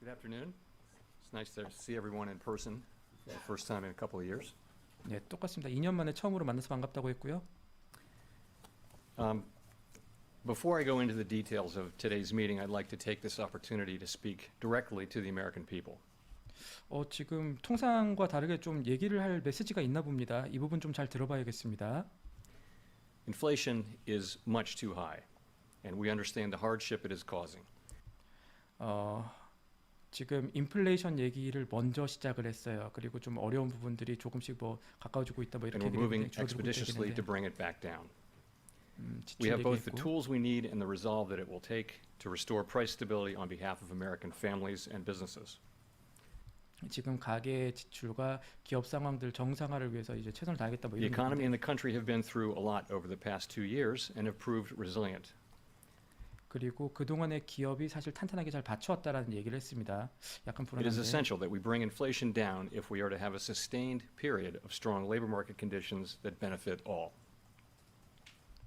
Good afternoon. It's nice to see everyone in person for the first time in a couple of years. 네, 똑같습니다. 2년 만에 처음으로 만나서 반갑다고 했고요. Before I go into the details of today's meeting, I'd like to take this opportunity to speak directly to the American people. 지금 통상과 다르게 좀 얘기를 할 메시지가 있나 봅니다. 이 부분 좀 잘 들어봐야겠습니다. Inflation is much too high, and we understand the hardship it is causing. 지금 인플레이션 얘기를 먼저 시작을 했어요. 그리고 좀 어려운 부분들이 조금씩 뭐 가까워지고 있다 뭐 And 이렇게 we're moving 줄어들고 expeditiously to 있는데 bring it back down. 지출 We have both the 얘기했고 tools we need and the resolve that it will take to restore price stability on behalf of American families and businesses. 지금 가계 지출과 기업 상황들 정상화를 위해서 이제 최선을 다하겠다 뭐 The 이런 economy and 얘기인데 the country have been through a lot over the past 2 years and have proved resilient. 그리고 그동안의 기업이 사실 탄탄하게 잘 받쳐왔다라는 얘기를 했습니다. 약간 It is 불안한데 essential that we bring inflation down if we are to have a sustained period of strong labor market conditions that benefit all.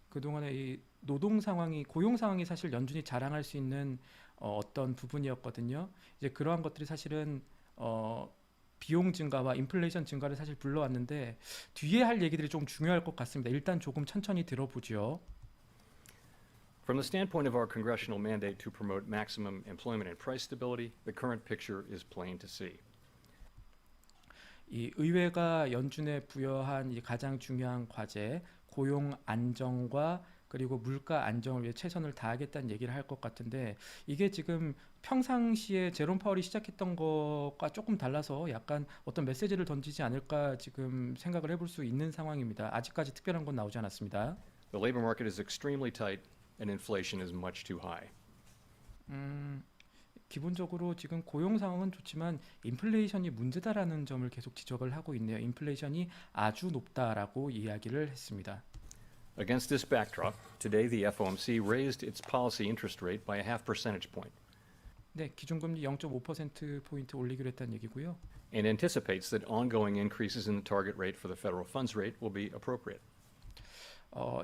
그동안의 이 노동 상황이 고용 상황이 사실 연준이 자랑할 수 있는 어떤 부분이었거든요. 이제 그러한 것들이 사실은 비용 증가와 인플레이션 증가를 사실 불러왔는데 뒤에 할 얘기들이 좀 중요할 것 같습니다. 일단 조금 천천히 들어보죠. From the standpoint of our congressional mandate to promote maximum employment and price stability, the current picture is plain to see. 이 의회가 연준에 부여한 이 가장 중요한 과제 고용 안정과 그리고 물가 안정을 위해 최선을 다하겠다는 얘기를 할 것 같은데 이게 지금 평상시에 제롬 파월이 시작했던 것과 조금 달라서 약간 어떤 메시지를 던지지 않을까 지금 생각을 해볼 수 있는 상황입니다. 아직까지 특별한 건 나오지 않았습니다. The labor market is extremely tight and inflation is much too high. 기본적으로 지금 고용 상황은 좋지만 인플레이션이 문제다라는 점을 계속 지적을 하고 있네요. 인플레이션이 아주 높다라고 이야기를 했습니다. Against this backdrop, today the FOMC raised its policy interest rate by a half percentage point 네, 기준금리 0.5%포인트 올리기로 했다는 얘기고요. and anticipates that ongoing increases in the target rate for the federal funds rate will be appropriate.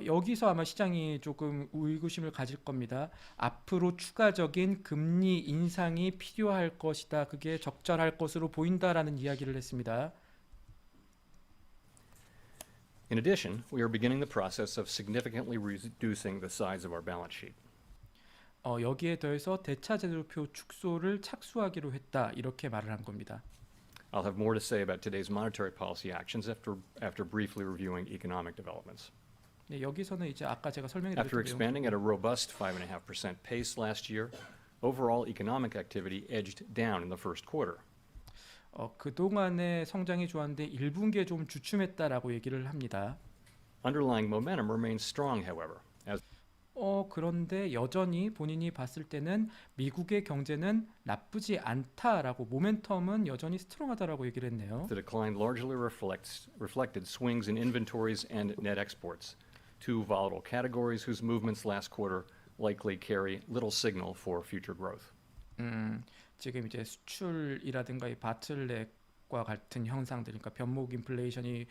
여기서 아마 시장이 조금 의구심을 가질 겁니다. 앞으로 추가적인 금리 인상이 필요할 것이다. 그게 적절할 것으로 보인다라는 이야기를 했습니다. In addition, we are beginning the process of significantly reducing the size of our balance sheet. 여기에 더해서 대차제도표 축소를 착수하기로 했다. 이렇게 말을 한 겁니다. I'll have more to say about today's monetary policy actions after briefly reviewing economic developments. 네, 여기서는 이제 아까 제가 After 설명드렸던 expanding at a robust 5.5% pace last year, overall economic activity edged down in the first quarter. 그동안의 성장이 좋았는데 1분기에 좀 주춤했다라고 얘기를 합니다. Underlying momentum remains strong, however, as 그런데 여전히 본인이 봤을 때는 미국의 경제는 나쁘지 않다라고 모멘텀은 여전히 스트롱하다라고 얘기를 했네요. the decline largely reflected swings in inventories and net exports, two volatile categories whose movements last quarter likely carry little signal for future growth. 지금 이제 수출이라든가 이 바틀렉과 같은 형상들, 그러니까 변목 인플레이션이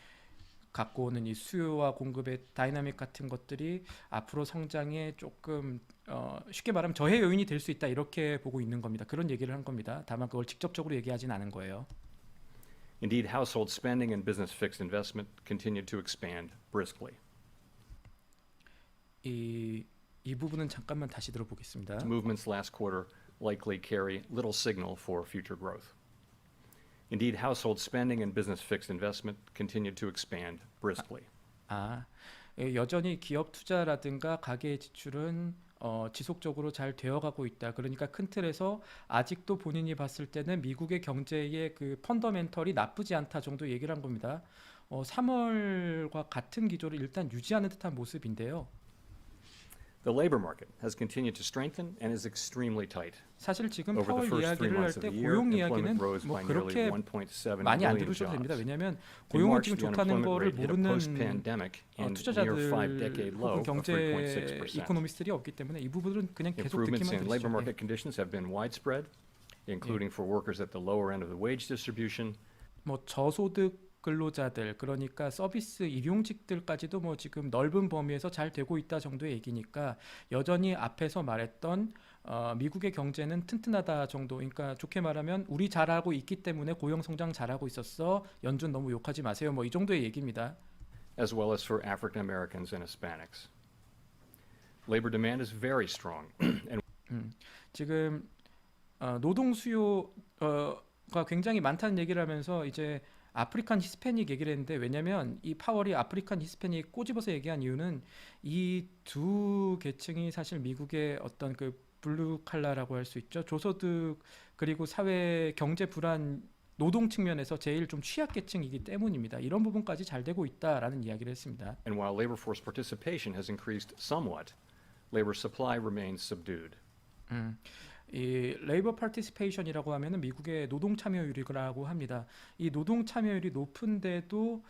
갖고 오는 이 수요와 공급의 다이나믹 같은 것들이 앞으로 성장에 조금 쉽게 말하면 저해 요인이 될 수 있다 이렇게 보고 있는 겁니다. 그런 얘기를 한 겁니다. 다만 그걸 직접적으로 얘기하진 않은 거예요. Indeed, household spending and business fixed investment continued to expand briskly. 이 부분은 잠깐만 다시 들어보겠습니다. Movements last quarter likely carry little signal for future growth. Indeed, household spending and business fixed investment continued to expand briskly. 여전히 기업 투자라든가 가계 지출은 지속적으로 잘 되어가고 있다. 그러니까 큰 틀에서 아직도 본인이 봤을 때는 미국의 경제의 그 펀더멘털이 나쁘지 않다 정도 얘기를 한 겁니다. 3월과 같은 기조를 일단 유지하는 듯한 모습인데요. The labor market has continued to strengthen and is extremely tight. 사실 지금 Over the 파월 first 3 이야기를 할 months of 때 the year, 고용 employment 이야기는 rose 뭐 by nearly 그렇게 1.7 많이 안 million 들으셔도 됩니다. jobs. 왜냐하면 In 고용은 March, 지금 the 좋다는 unemployment 거를 rate hit a 모르는 post-pandemic and near 투자자들 five-decade 혹은 low of 경제 3.6%. 이코노미스트들이 없기 때문에 이 부분은 그냥 계속 Improvements 듣기만 in labor 들으시죠. market conditions have been widespread, including for workers at the lower end of the wage distribution. 뭐 저소득 근로자들 그러니까 서비스 일용직들까지도 뭐 지금 넓은 범위에서 잘 되고 있다 정도의 얘기니까 여전히 앞에서 말했던 미국의 경제는 튼튼하다 정도. 그러니까 좋게 말하면 우리 잘하고 있기 때문에 고용 성장 잘하고 있었어. 연준 너무 욕하지 마세요. 뭐 이 정도의 얘기입니다. as well as for African Americans and Hispanics. Labor demand is very strong, and 지금 노동 수요가 굉장히 많다는 얘기를 하면서 이제 아프리칸 히스패닉 얘기를 했는데 왜냐면 이 파월이 아프리칸 히스패닉 꼬집어서 얘기한 이유는 이 두 계층이 사실 미국의 어떤 그 블루 칼라라고 할 수 있죠. 저소득 그리고 사회 경제 불안 노동 측면에서 제일 좀 취약계층이기 때문입니다. 이런 부분까지 잘 되고 있다라는 이야기를 했습니다. while labor force participation has increased somewhat, labor supply remains subdued. 이 레이버 파티시페이션이라고 하면은 미국의 노동 참여율이라고 합니다. 이 노동 참여율이 높은데도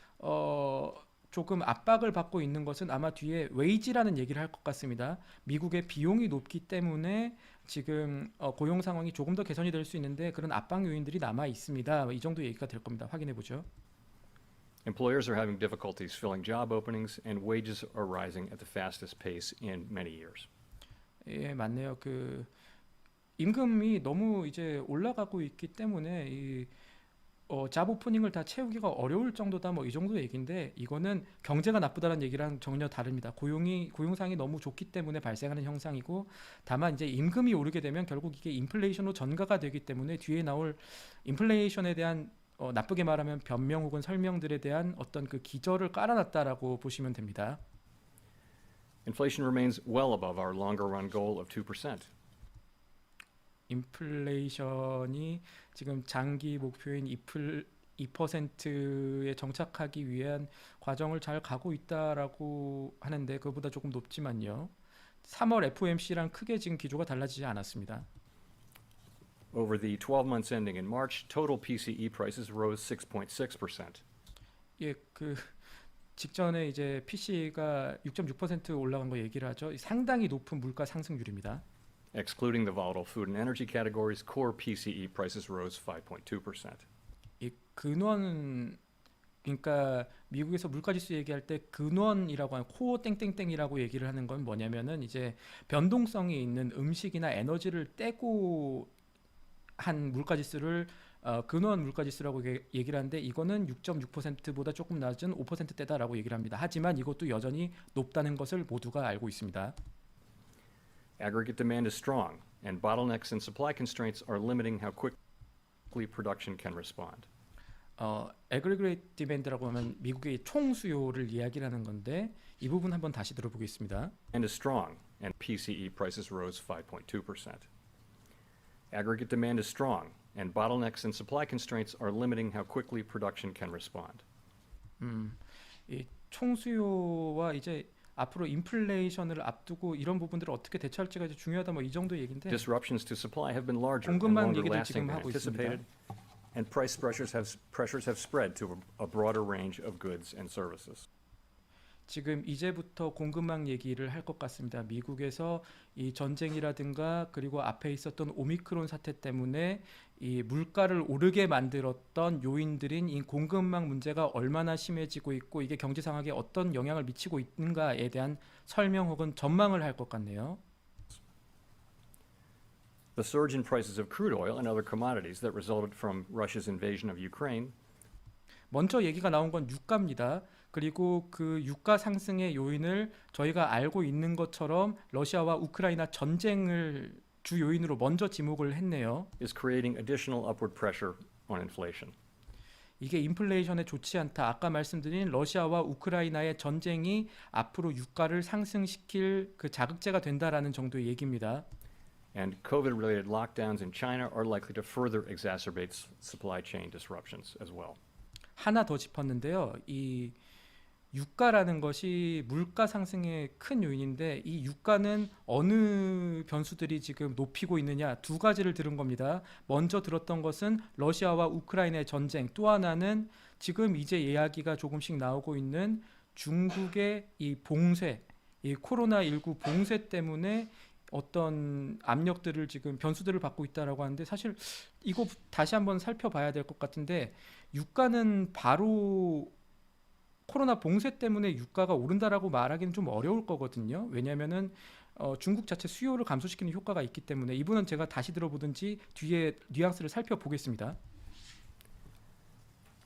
조금 압박을 받고 있는 것은 아마 뒤에 웨이지라는 얘기를 할 것 같습니다. 미국의 비용이 높기 때문에 지금 고용 상황이 조금 더 개선이 될 수 있는데 그런 압박 요인들이 남아 있습니다. 이 정도 얘기가 될 겁니다. 확인해 보죠. Employers are having difficulties filling job openings, and wages are rising at the fastest pace in many years. 예, 맞네요. 그 임금이 너무 이제 올라가고 있기 때문에 이 잡 오프닝을 다 채우기가 어려울 정도다 뭐 이 정도 얘기인데 이거는 경제가 나쁘다는 얘기랑 전혀 다릅니다. 고용상이 너무 좋기 때문에 발생하는 현상이고 다만 이제 임금이 오르게 되면 결국 이게 인플레이션으로 전가가 되기 때문에 뒤에 나올 인플레이션에 대한 나쁘게 말하면 변명 혹은 설명들에 대한 어떤 그 기저를 깔아놨다라고 보시면 됩니다. Inflation remains well above our longer run goal of 2%. 인플레이션이 지금 장기 목표인 2%에 정착하기 위한 과정을 잘 가고 있다라고 하는데 그보다 조금 높지만요. 3월 FOMC랑 크게 지금 기조가 달라지지 않았습니다. Over the 12 months ending in March, total PCE prices rose 6.6%. 예, 그 직전에 이제 PC가 6.6% 올라간 거 얘기를 하죠. 상당히 높은 물가 상승률입니다. Excluding the volatile food and energy categories, core PCE prices rose 5.2%. 이 근원 그러니까 미국에서 물가지수 얘기할 때 근원이라고 하는 코어 땡땡땡이라고 얘기를 하는 건 뭐냐면은 이제 변동성이 있는 음식이나 에너지를 떼고 한 물가지수를 근원 물가지수라고 얘기를 하는데 이거는 6.6%보다 조금 낮은 5%대다라고 얘기를 합니다. 하지만 이것도 여전히 높다는 것을 모두가 알고 있습니다. Aggregate demand is strong, and bottlenecks and supply constraints are limiting how quickly production can respond. aggregate demand라고 하면 미국의 총 수요를 이야기를 하는 건데 이 부분 한번 다시 들어보겠습니다. Demand is strong, and PCE prices rose 5.2%. Aggregate demand is strong, and bottlenecks and supply constraints are limiting how quickly production can respond. 이 총 수요와 이제 앞으로 인플레이션을 앞두고 이런 부분들을 어떻게 대처할지가 이제 중요하다 뭐 이 정도 얘기인데 Disruptions to supply have been larger and 공급망 longer 얘기를 lasting 지금 than 하고 있습니다. anticipated, and price pressures have spread to a broader range of goods and services. 지금 이제부터 공급망 얘기를 할 것 같습니다. 미국에서 이 전쟁이라든가 그리고 앞에 있었던 오미크론 사태 때문에 이 물가를 오르게 만들었던 요인들인 이 공급망 문제가 얼마나 심해지고 있고 이게 경제 상황에 어떤 영향을 미치고 있는가에 대한 설명 혹은 전망을 할 것 같네요. The surge in prices of crude oil and other commodities that resulted from Russia's invasion of Ukraine 먼저 얘기가 나온 건 유가입니다. 그리고 그 유가 상승의 요인을 저희가 알고 있는 것처럼 러시아와 우크라이나 전쟁을 주 요인으로 먼저 지목을 했네요. is creating additional upward pressure on inflation. 이게 인플레이션에 좋지 않다. 아까 말씀드린 러시아와 우크라이나의 전쟁이 앞으로 유가를 상승시킬 그 자극제가 된다라는 정도의 얘기입니다. And COVID-related lockdowns in China are likely to further exacerbate supply chain disruptions as well. 하나 더 짚었는데요. 이 유가라는 것이 물가 상승의 큰 요인인데 이 유가는 어느 변수들이 지금 높이고 있느냐 두 가지를 들은 겁니다. 먼저 들었던 것은 러시아와 우크라이나의 전쟁, 또 하나는 지금 이제 이야기가 조금씩 나오고 있는 중국의 이 봉쇄, 이 코로나19 봉쇄 때문에 어떤 압력들을 지금 변수들을 받고 있다라고 하는데 사실 이거 다시 한번 살펴봐야 될 것 같은데 유가는 바로 코로나 봉쇄 때문에 유가가 오른다라고 말하기는 좀 어려울 거거든요. 왜냐하면은 중국 자체 수요를 감소시키는 효과가 있기 때문에 이 부분은 제가 다시 들어보든지 뒤에 뉘앙스를 살펴보겠습니다.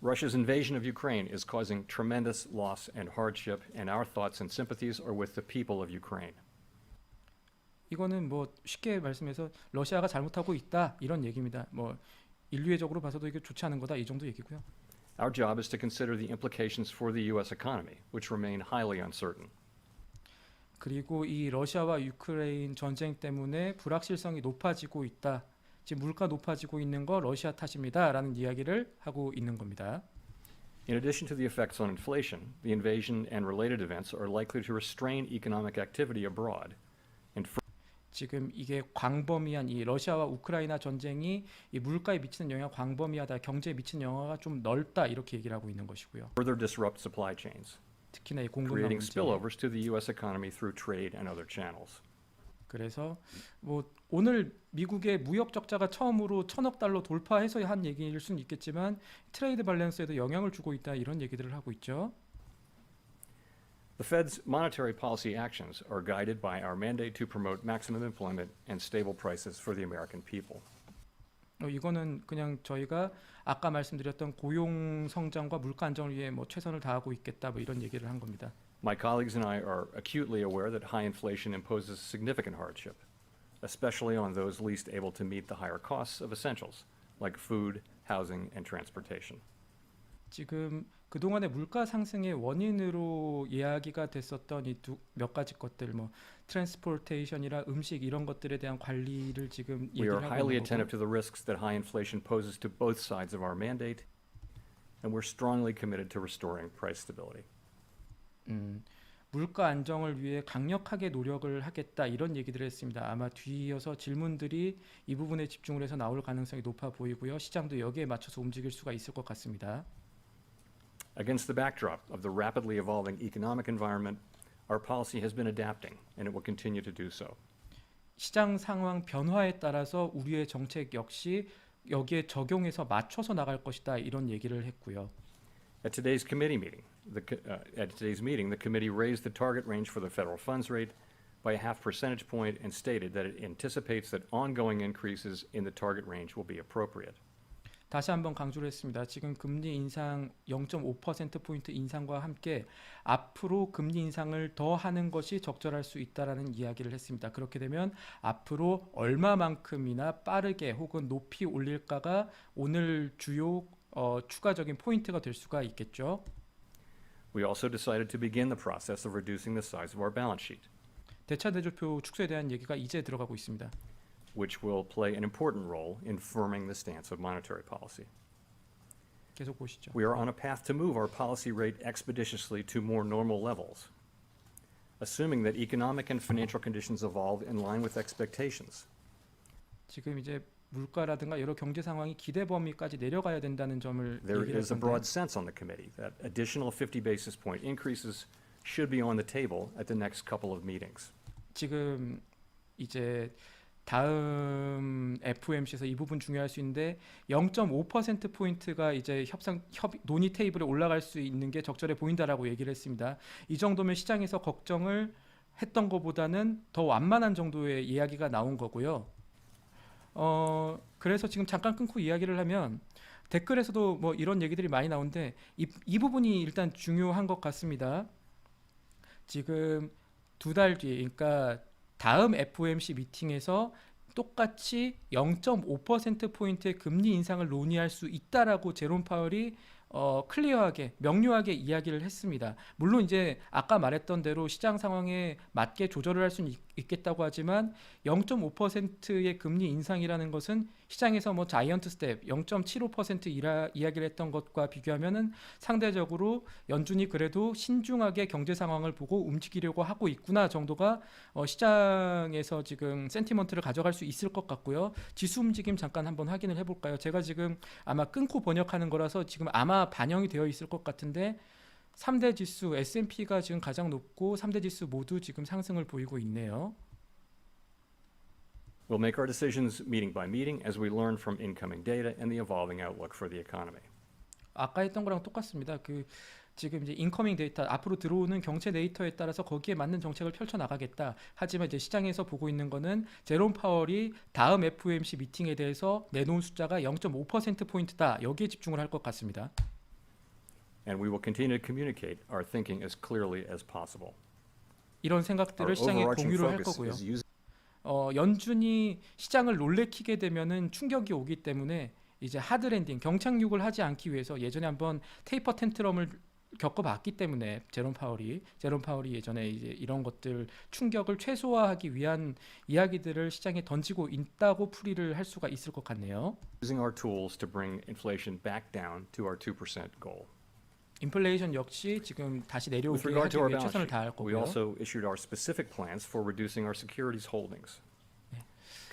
Russia's invasion of Ukraine is causing tremendous loss and hardship, and our thoughts and sympathies are with the people of Ukraine. 이거는 뭐 쉽게 말씀해서 러시아가 잘못하고 있다 이런 얘기입니다. 뭐 인류애적으로 봐서도 이게 좋지 않은 거다 이 정도 얘기고요. Our job is to consider the implications for the U.S. economy, which remain highly uncertain. 그리고 이 러시아와 유크레인 전쟁 때문에 불확실성이 높아지고 있다. 지금 물가 높아지고 있는 거 러시아 탓입니다라는 이야기를 하고 있는 겁니다. In addition to the effects on inflation, the invasion and related events are likely to restrain economic activity abroad. 지금 이게 광범위한 이 러시아와 우크라이나 전쟁이 이 물가에 미치는 영향 광범위하다, 경제에 미치는 영향가 좀 넓다 이렇게 얘기를 하고 있는 것이고요. Further disrupt supply chains, 특히나 이 공급망 creating 문제. spillovers to the U.S. economy through trade and other channels. 그래서 뭐 오늘 미국의 무역 적자가 처음으로 1,000억 달러 돌파해서 한 얘기일 수는 있겠지만 트레이드 밸런스에도 영향을 주고 있다 이런 얘기들을 하고 있죠. The Fed's monetary policy actions are guided by our mandate to promote maximum employment and stable prices for the American people. 이거는 그냥 저희가 아까 말씀드렸던 고용 성장과 물가 안정을 위해 뭐 최선을 다하고 있겠다 뭐 이런 얘기를 한 겁니다. My colleagues and I are acutely aware that high inflation imposes significant hardship, especially on those least able to meet the higher costs of essentials like food, housing, and transportation. 지금 그동안의 물가 상승의 원인으로 이야기가 됐었던 이 몇 가지 것들 뭐 트랜스포테이션이나 음식 이런 것들에 대한 관리를 지금 We 얘기를 are 하고 highly 있는 attentive 거고 to the risks that high inflation poses to both sides of our mandate, and we're strongly committed to restoring price stability. 물가 안정을 위해 강력하게 노력을 하겠다 이런 얘기들을 했습니다. 아마 뒤이어서 질문들이 이 부분에 집중을 해서 나올 가능성이 높아 보이고요. 시장도 여기에 맞춰서 움직일 수가 있을 것 같습니다. Against the backdrop of the rapidly evolving economic environment, our policy has been adapting, and it will continue to do so. 시장 상황 변화에 따라서 우리의 정책 역시 여기에 적용해서 맞춰서 나갈 것이다 이런 얘기를 했고요. At today's meeting, the committee raised the target range for the federal funds rate by a half percentage point and stated that it anticipates that ongoing increases in the target range will be appropriate. 다시 한번 강조를 했습니다. 지금 금리 인상 0.5%포인트 인상과 함께 앞으로 금리 인상을 더 하는 것이 적절할 수 있다라는 이야기를 했습니다. 그렇게 되면 앞으로 얼마만큼이나 빠르게 혹은 높이 올릴까가 오늘 주요 추가적인 포인트가 될 수가 있겠죠. We also decided to begin the process of reducing the size of our balance sheet, 대차대조표 축소에 대한 얘기가 이제 들어가고 있습니다. which will play an important role in firming the stance of monetary policy. 계속 보시죠. We are on a path to move our policy rate expeditiously to more normal levels, assuming that economic and financial conditions evolve in line with expectations. 지금 이제 물가라든가 여러 경제 상황이 기대 범위까지 내려가야 된다는 점을 There 얘기를 is a 했는데 broad sense on the committee that additional 50 basis point increases should be on the table at the next couple of meetings. 지금 이제 다음 FOMC에서 이 부분 중요할 수 있는데 0.5%포인트가 이제 논의 테이블에 올라갈 수 있는 게 적절해 보인다라고 얘기를 했습니다. 이 정도면 시장에서 걱정을 했던 것보다는 더 완만한 정도의 이야기가 나온 거고요. 그래서 지금 잠깐 끊고 이야기를 하면 댓글에서도 뭐 이런 얘기들이 많이 나오는데 이 부분이 일단 중요한 것 같습니다. 지금 2달 뒤에 그러니까 다음 FOMC 미팅에서 똑같이 0.5%포인트의 금리 인상을 논의할 수 있다라고 제롬 파월이 클리어하게 명료하게 이야기를 했습니다. 물론 이제 아까 말했던 대로 시장 상황에 맞게 조절을 할 수는 있겠다고 하지만 0.5%의 금리 인상이라는 것은 시장에서 뭐 자이언트 스텝 0.75% 이야기를 했던 것과 비교하면은 상대적으로 연준이 그래도 신중하게 경제 상황을 보고 움직이려고 하고 있구나 정도가 시장에서 지금 센티먼트를 가져갈 수 있을 것 같고요. 지수 움직임 잠깐 한번 확인을 해볼까요? 제가 지금 아마 끊고 번역하는 거라서 지금 아마 반영이 되어 있을 것 같은데 3대 지수 S&P가 지금 가장 높고 3대 지수 모두 지금 상승을 보이고 있네요. We'll make our decisions meeting by meeting as we learn from incoming data and the evolving outlook for the economy. 아까 했던 거랑 똑같습니다. 그 지금 이제 인커밍 데이터 앞으로 들어오는 경제 데이터에 따라서 거기에 맞는 정책을 펼쳐 나가겠다. 하지만 이제 시장에서 보고 있는 거는 제롬 파월이 다음 FOMC 미팅에 대해서 내놓은 숫자가 0.5% 포인트다. 여기에 집중을 할 것 같습니다. And we will continue to communicate our thinking as clearly as possible. 이런 Our 생각들을 시장에 overarching 공유를 할 focus 거고요. is using 연준이 시장을 놀래키게 되면은 충격이 오기 때문에 이제 하드 랜딩, 경착륙을 하지 않기 위해서 예전에 한번 테이퍼 텐트럼을 겪어봤기 때문에 제롬 파월이 예전에 이제 이런 것들 충격을 최소화하기 위한 이야기들을 시장에 던지고 있다고 풀이를 할 수가 있을 것 같네요. our tools to bring inflation back down to our 2% goal. 인플레이션 역시 지금 다시 With 내려오게 regard 하기 to our 위해 balance 최선을 sheet, 다할 we 거고요. also issued our specific plans for reducing our securities holdings.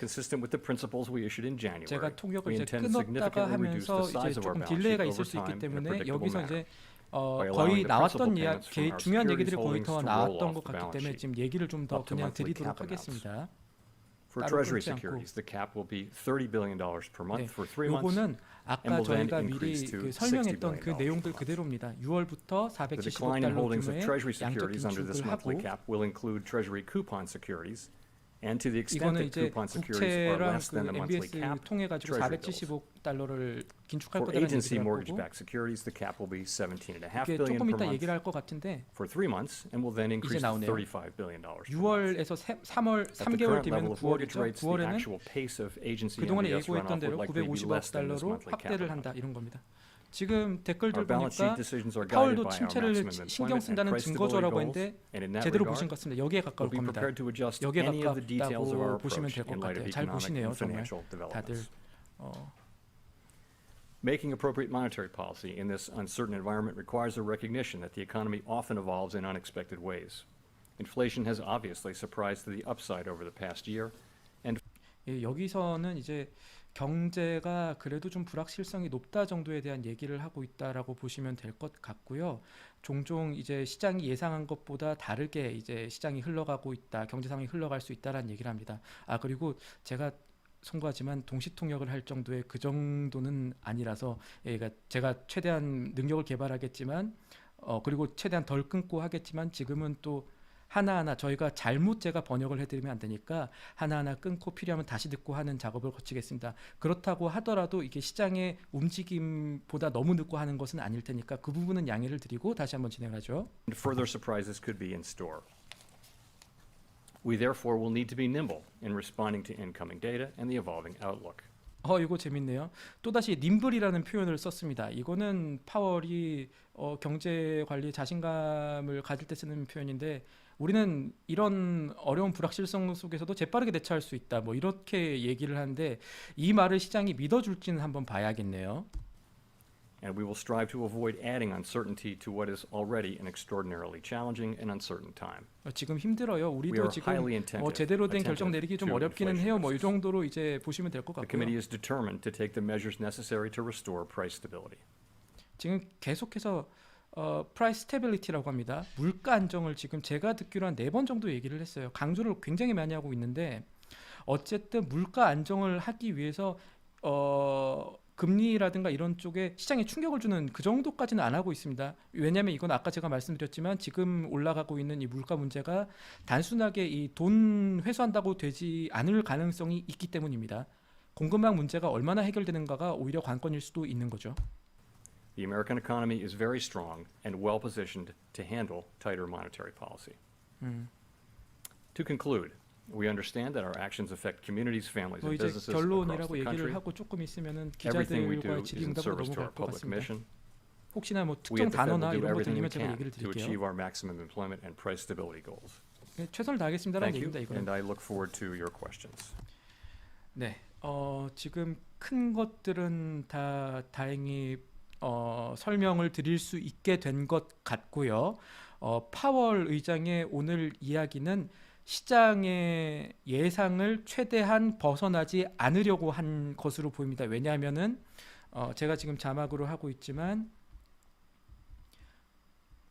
Consistent with the principles we issued in January, 제가 통역을 we 이제 intend to 끊었다가 significantly reduce the 하면서 이제 size of our 조금 balance sheet 딜레이가 over 있을 수 있기 time in a 때문에 predictable 여기서 manner. 이제 By allowing 거의 the principal 나왔던 payments from our 중요한 얘기들이 securities 거의 holdings 더 to roll 나왔던 off 것 the 같기 balance 때문에 sheet. 지금 얘기를 좀 더 up to 그냥 monthly 드리도록 cap amounts. 하겠습니다. For 따로 Treasury 끊지 않고. securities, the cap will be $30 billion per 네, month for 3 months. 요거는 and 아까 will then 저희가 미리 increase to 그 $60 설명했던 그 billion 내용들 per month. 그대로입니다. 6월부터 The 470억 decline in 달러 holdings of 규모의 Treasury 양적 securities under this 긴축을 monthly 하고 cap will include Treasury coupon securities, and to the extent 이거는 that 이제 coupon securities are 국채랑 less than 그 the monthly MBS cap, 통해 가지고 Treasury bills. 470억 달러를 긴축할 For 거다라는 agency 얘기를 할 거고 mortgage-backed securities, the cap will be $17.5 이게 billion 조금 per 이따 month 얘기를 할 것 같은데 for 3 months, and will then increase to 나오네요. $35 billion per month. 6월에서 3월 At the 3개월 current 뒤면 level of mortgage 9월이죠. rates, the 9월에는 actual pace of agency 그동안에 MBS 예고했던 runoff 대로 would likely be 950억 less than this 달러로 monthly cap 확대를 amount. 한다 이런 겁니다. 지금 댓글들 Our balance sheet 보니까 decisions are guided 파월도 by our 침체를 maximum 신경 employment and 쓴다는 price stability 증거조라고 goals, 했는데 and in that 제대로 보신 regard, 것 같습니다. 여기에 가까울 we'll be 겁니다. prepared to adjust 여기에 any of the details of our 가깝다고 보시면 approach 될 것 in light of 같아요. 잘 economic 보시네요, and 정말. financial 다들 developments. Making appropriate monetary policy in this uncertain environment requires a recognition that the economy often evolves in unexpected ways. Inflation has obviously surprised to the upside over the past year, 예, 여기서는 이제 경제가 그래도 좀 불확실성이 높다 정도에 대한 얘기를 하고 있다라고 보시면 될 것 같고요. 종종 이제 시장이 예상한 것보다 다르게 이제 시장이 흘러가고 있다, 경제 상황이 흘러갈 수 있다라는 얘기를 합니다. 그리고 제가 송구하지만 동시 통역을 할 정도의 그 정도는 아니라서 그러니까 제가 최대한 능력을 개발하겠지만 그리고 최대한 덜 끊고 하겠지만 지금은 또 하나하나 저희가 잘못 제가 번역을 해드리면 안 되니까 하나하나 끊고 필요하면 다시 듣고 하는 작업을 거치겠습니다. 그렇다고 하더라도 이게 시장의 움직임보다 너무 늦고 하는 것은 아닐 테니까 그 부분은 양해를 드리고 다시 한번 진행하죠. and further surprises could be in store. We therefore will need to be nimble in responding to incoming data and the evolving outlook. 이거 재밌네요. 또다시 님블이라는 표현을 썼습니다. 이거는 파월이 경제 관리에 자신감을 가질 때 쓰는 표현인데 우리는 이런 어려운 불확실성 속에서도 재빠르게 대처할 수 있다. 뭐 이렇게 얘기를 하는데 이 말을 시장이 믿어줄지는 한번 봐야겠네요. And we will strive to avoid adding uncertainty to what is already an extraordinarily challenging and uncertain time. 지금 힘들어요. We 우리도 are 지금 highly attentive 제대로 된 결정 attentive 내리기 좀 to 어렵기는 inflation 해요. 뭐 이 risks. 정도로 이제 보시면 될 것 The 같고요. committee is determined to take the measures necessary to restore price stability. 지금 계속해서 프라이스 스테빌리티라고 합니다. 물가 안정을 지금 제가 듣기로 한 4번 정도 얘기를 했어요. 강조를 굉장히 많이 하고 있는데 어쨌든 물가 안정을 하기 위해서 금리라든가 이런 쪽에 시장에 충격을 주는 그 정도까지는 안 하고 있습니다. 왜냐하면 이건 아까 제가 말씀드렸지만 지금 올라가고 있는 이 물가 문제가 단순하게 이 돈 회수한다고 되지 않을 가능성이 있기 때문입니다. 공급망 문제가 얼마나 해결되는가가 오히려 관건일 수도 있는 거죠. The American economy is very strong and well positioned to handle tighter monetary policy. To conclude, we understand that our actions affect communities, families, 뭐 and 이제 businesses across 결론이라고 the 얘기를 country. 하고 조금 있으면은 Everything we do 기자들과의 is in 질의응답으로 service to 넘어갈 our 것 public 같습니다. mission. 혹시나 뭐 We 특정 at the Fed will 단어나 do 이런 것 everything we 들리면 제가 can 얘기를 to 드릴게요. achieve our maximum employment and price stability goals. 네, 최선을 다하겠습니다라는 Thank you, 얘기입니다. 이거는. and I look forward to your questions. 네, 지금 큰 것들은 다 다행히 설명을 드릴 수 있게 된 것 같고요. 파월 의장의 오늘 이야기는 시장의 예상을 최대한 벗어나지 않으려고 한 것으로 보입니다. 왜냐하면은 제가 지금 자막으로 하고 있지만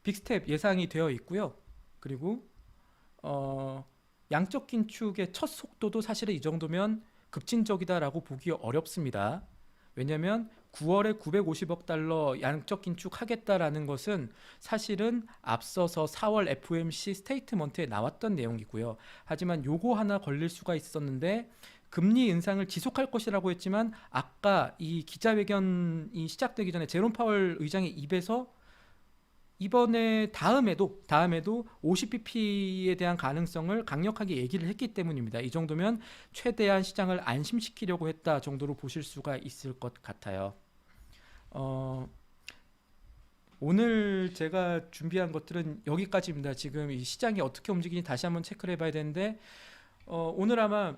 빅스텝 예상이 되어 있고요. 그리고 양적 긴축의 첫 속도도 사실은 이 정도면 급진적이다라고 보기 어렵습니다. 왜냐하면 9월에 950억 달러 양적 긴축하겠다라는 것은 사실은 앞서서 4월 FOMC 스테이트먼트에 나왔던 내용이고요. 하지만 요거 하나 걸릴 수가 있었는데 금리 인상을 지속할 것이라고 했지만 아까 이 기자회견이 시작되기 전에 제롬 파월 의장의 입에서 이번에 다음에도 50bp에 대한 가능성을 강력하게 얘기를 했기 때문입니다. 이 정도면 최대한 시장을 안심시키려고 했다 정도로 보실 수가 있을 것 같아요. 오늘 제가 준비한 것들은 여기까지입니다. 지금 이 시장이 어떻게 움직이는지 다시 한번 체크를 해봐야 되는데 오늘 아마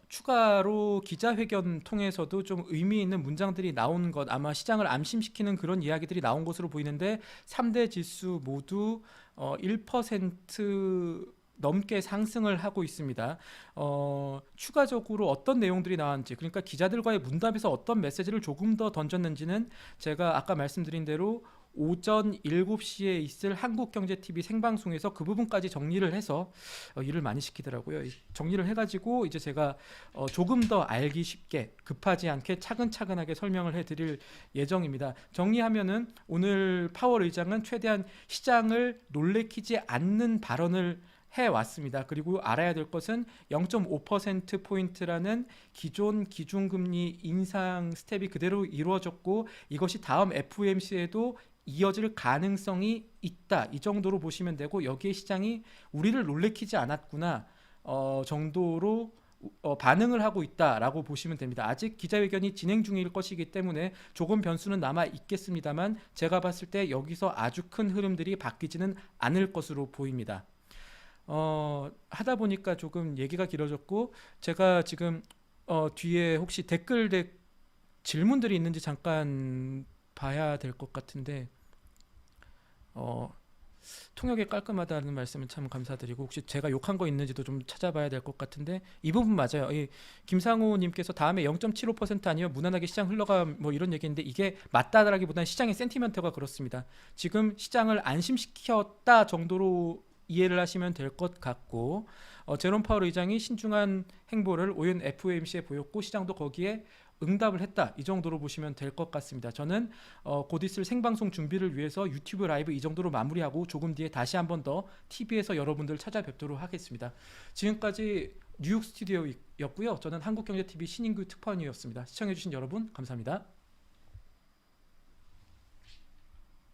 추가로 기자회견 통해서도 좀 의미 있는 문장들이 나온 것, 아마 시장을 안심시키는 그런 이야기들이 나온 것으로 보이는데 3대 지수 모두 1% 넘게 상승을 하고 있습니다. 추가적으로 어떤 내용들이 나왔는지, 그러니까 기자들과의 문답에서 어떤 메시지를 조금 더 던졌는지는 제가 아까 말씀드린 대로 오전 7시에 있을 한국경제TV 생방송에서 그 부분까지 정리를 해서 일을 많이 시키더라고요. 정리를 해가지고 이제 제가 조금 더 알기 쉽게 급하지 않게 차근차근하게 설명을 해드릴 예정입니다. 정리하면은 오늘 파월 의장은 최대한 시장을 놀래키지 않는 발언을 해왔습니다. 그리고 알아야 될 것은 0.5%포인트라는 기존 기준금리 인상 스텝이 그대로 이루어졌고 이것이 다음 FOMC에도 이어질 가능성이 있다. 이 정도로 보시면 되고 여기에 시장이 우리를 놀래키지 않았구나 정도로 반응을 하고 있다라고 보시면 됩니다. 아직 기자회견이 진행 중일 것이기 때문에 조금 변수는 남아 있겠습니다만 제가 봤을 때 여기서 아주 큰 흐름들이 바뀌지는 않을 것으로 보입니다. 하다 보니까 조금 얘기가 길어졌고 제가 지금 뒤에 혹시 댓글 질문들이 있는지 잠깐 봐야 될 것 같은데 통역이 깔끔하다는 말씀을 참 감사드리고 혹시 제가 욕한 거 있는지도 좀 찾아봐야 될 것 같은데 이 부분 맞아요. 김상우님께서 다음에 0.75% 아니면 무난하게 시장 흘러가 뭐 이런 얘기인데 이게 맞다라기보다는 시장의 센티멘트가 그렇습니다. 지금 시장을 안심시켰다 정도로 이해를 하시면 될 것 같고 제롬 파월 의장이 신중한 행보를 오연 FOMC에 보였고 시장도 거기에 응답을 했다. 이 정도로 보시면 될 것 같습니다. 저는 곧 있을 생방송 준비를 위해서 유튜브 라이브 이 정도로 마무리하고 조금 뒤에 다시 한 번 더 TV에서 여러분들 찾아뵙도록 하겠습니다. 지금까지 뉴욕 스튜디오였고요. 저는 한국경제TV 신인규 특파원이었습니다. 시청해주신 여러분 감사합니다.